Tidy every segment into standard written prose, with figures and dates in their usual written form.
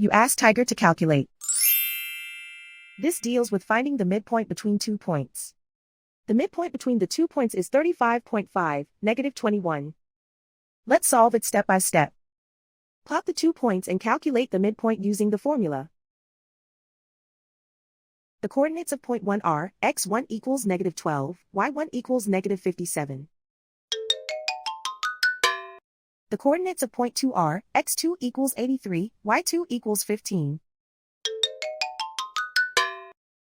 You ask Tiger to calculate. This deals with finding the midpoint between 2 points. The midpoint between the 2 points is 35.5, negative 21. Let's solve it step by step. Plot the 2 points and calculate the midpoint using the formula. The coordinates of point 1 are, x1 equals negative 12, y1 equals negative 57. The coordinates of point 2 are, x2 equals 83, y2 equals 15.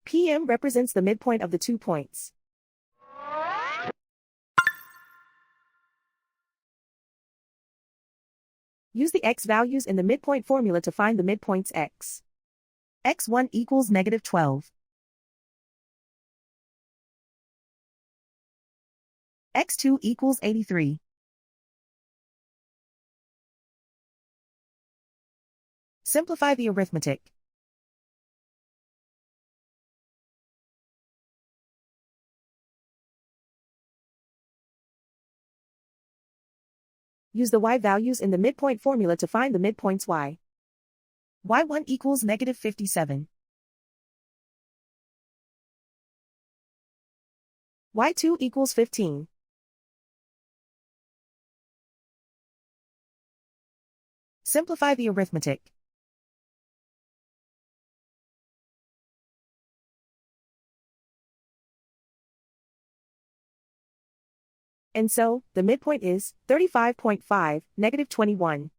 PM represents the midpoint of the 2 points. Use the x values in the midpoint formula to find the midpoints x. x1 equals negative 12. x2 equals 83. Simplify the arithmetic. Use the y values in the midpoint formula to find the midpoints y. y1 equals negative 57. y2 equals 15. Simplify the arithmetic. And so, the midpoint is 35.5, negative 21.